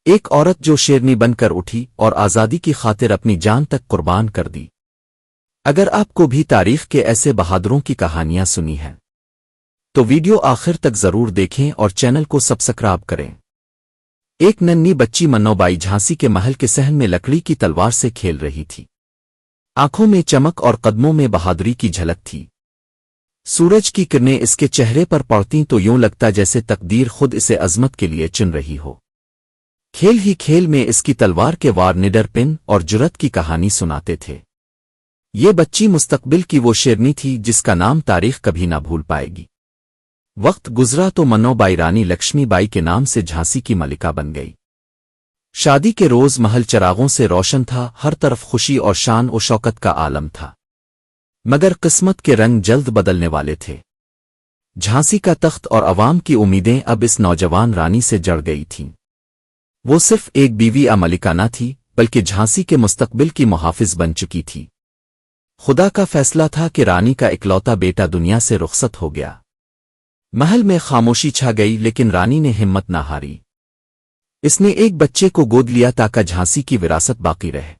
ایک عورت جو شیرنی بن کر اٹھی اور آزادی کی خاطر اپنی جان تک قربان کر دی۔ اگر آپ کو بھی تاریخ کے ایسے بہادروں کی کہانیاں سنی ہیں تو ویڈیو آخر تک ضرور دیکھیں اور چینل کو سبسکرائب کریں۔ ایک ننھی بچی منو بائی جھانسی کے محل کے صحن میں لکڑی کی تلوار سے کھیل رہی تھی۔ آنکھوں میں چمک اور قدموں میں بہادری کی جھلک تھی۔ سورج کی کرنیں اس کے چہرے پر پڑتیں تو یوں لگتا جیسے تقدیر خود اسے عظمت کے لیے چن رہی ہو۔ کھیل ہی کھیل میں اس کی تلوار کے وار نڈر پن اور جرت کی کہانی سناتے تھے۔ یہ بچی مستقبل کی وہ شیرنی تھی جس کا نام تاریخ کبھی نہ بھول پائے گی۔ وقت گزرا تو منو بائی رانی لکشمی بائی کے نام سے جھانسی کی ملکہ بن گئی۔ شادی کے روز محل چراغوں سے روشن تھا، ہر طرف خوشی اور شان و شوکت کا عالم تھا۔ مگر قسمت کے رنگ جلد بدلنے والے تھے۔ جھانسی کا تخت اور عوام کی امیدیں اب اس نوجوان رانی سے جڑ گئی تھیں۔ وہ صرف ایک بیوی ملکہ نہ تھی بلکہ جھانسی کے مستقبل کی محافظ بن چکی تھی۔ خدا کا فیصلہ تھا کہ رانی کا اکلوتا بیٹا دنیا سے رخصت ہو گیا۔ محل میں خاموشی چھا گئی لیکن رانی نے ہمت نہ ہاری۔ اس نے ایک بچے کو گود لیا تاکہ جھانسی کی وراثت باقی رہے۔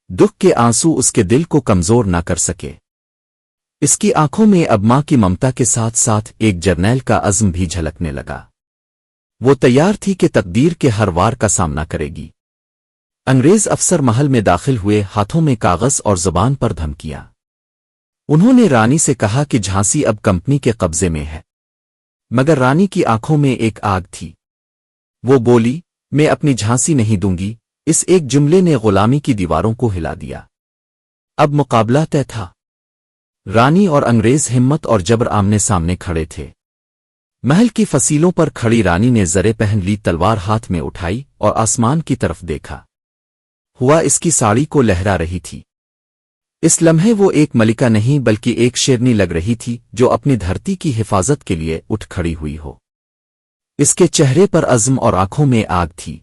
دکھ کے آنسو اس کے دل کو کمزور نہ کر سکے۔ اس کی آنکھوں میں اب ماں کی ممتا کے ساتھ ساتھ ایک جرنیل کا عزم بھی جھلکنے لگا۔ وہ تیار تھی کہ تقدیر کے ہر وار کا سامنا کرے گی۔ انگریز افسر محل میں داخل ہوئے، ہاتھوں میں کاغذ اور زبان پر دھمکیاں۔ انہوں نے رانی سے کہا کہ جھانسی اب کمپنی کے قبضے میں ہے۔ مگر رانی کی آنکھوں میں ایک آگ تھی۔ وہ بولی، میں اپنی جھانسی نہیں دوں گی۔ اس ایک جملے نے غلامی کی دیواروں کو ہلا دیا۔ اب مقابلہ طے تھا۔ رانی اور انگریز ہمت اور جبر آمنے سامنے کھڑے تھے۔ محل کی فصیلوں پر کھڑی رانی نے زرے پہن لی تلوار ہاتھ میں اٹھائی اور آسمان کی طرف دیکھا۔ ہوا اس کی ساڑی کو لہرا رہی تھی۔ اس لمحے وہ ایک ملکہ نہیں بلکہ ایک شیرنی لگ رہی تھی جو اپنی دھرتی کی حفاظت کے لیے اٹھ کھڑی ہوئی ہو۔ اس کے چہرے پر عزم اور آنکھوں میں آگ تھی۔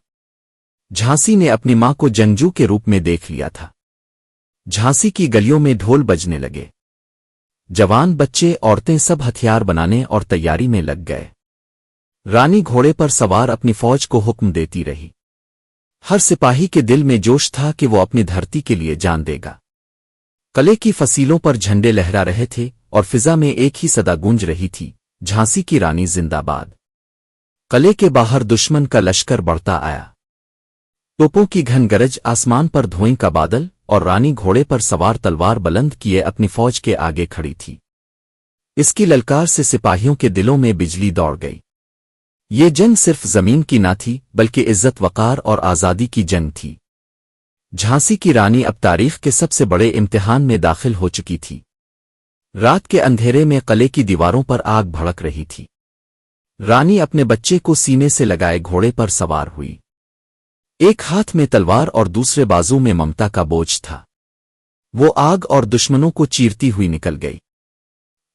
جھانسی نے اپنی ماں کو جنگجو کے روپ میں دیکھ لیا تھا۔ جھانسی کی گلیوں میں ڈھول بجنے لگے۔ جوان، بچے، عورتیں سب ہتھیار بنانے اور تیاری میں لگ گئے۔ رانی گھوڑے پر سوار اپنی فوج کو حکم دیتی رہی۔ ہر سپاہی کے دل میں جوش تھا کہ وہ اپنی دھرتی کے لیے جان دے گا۔ قلعے کی فصیلوں پر جھنڈے لہرا رہے تھے اور فضا میں ایک ہی صدا گونج رہی تھی، جھانسی کی رانی زندہ باد۔ قلعے کے باہر دشمن کا لشکر بڑھتا آیا۔ توپوں کی گھن گرج، آسمان پر دھوئیں کا بادل، اور رانی گھوڑے پر سوار تلوار بلند کیے اپنی فوج کے آگے کھڑی تھی۔ اس کی للکار سے سپاہیوں کے دلوں میں بجلی دوڑ گئی۔ یہ جنگ صرف زمین کی نہ تھی بلکہ عزت، وقار اور آزادی کی جنگ تھی۔ جھانسی کی رانی اب تاریخ کے سب سے بڑے امتحان میں داخل ہو چکی تھی۔ رات کے اندھیرے میں قلعے کی دیواروں پر آگ بھڑک رہی تھی۔ رانی اپنے بچے کو سینے سے لگائے گھوڑے پر سوار ہوئی۔ ایک ہاتھ میں تلوار اور دوسرے بازو میں ممتا کا بوجھ تھا۔ وہ آگ اور دشمنوں کو چیرتی ہوئی نکل گئی۔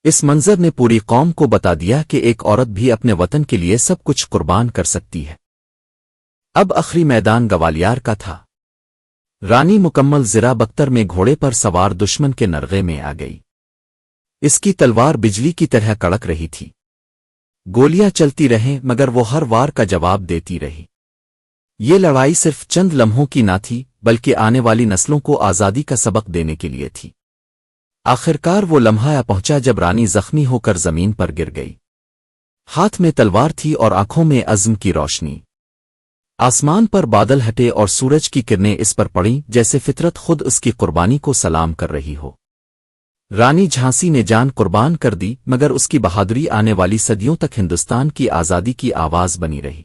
اس منظر نے پوری قوم کو بتا دیا کہ ایک عورت بھی اپنے وطن کے لیے سب کچھ قربان کر سکتی ہے۔ اب آخری میدان گوالیار کا تھا۔ رانی مکمل زرہ بختر میں گھوڑے پر سوار دشمن کے نرغے میں آ گئی۔ اس کی تلوار بجلی کی طرح کڑک رہی تھی۔ گولیاں چلتی رہیں مگر وہ ہر وار کا جواب دیتی رہی۔ یہ لڑائی صرف چند لمحوں کی نہ تھی بلکہ آنے والی نسلوں کو آزادی کا سبق دینے کے لیے تھی۔ آخرکار وہ لمحہ پہنچا جب رانی زخمی ہو کر زمین پر گر گئی۔ ہاتھ میں تلوار تھی اور آنکھوں میں عزم کی روشنی۔ آسمان پر بادل ہٹے اور سورج کی کرنیں اس پر پڑیں جیسے فطرت خود اس کی قربانی کو سلام کر رہی ہو۔ رانی جھانسی نے جان قربان کر دی مگر اس کی بہادری آنے والی صدیوں تک ہندوستان کی آزادی کی آواز بنی رہی۔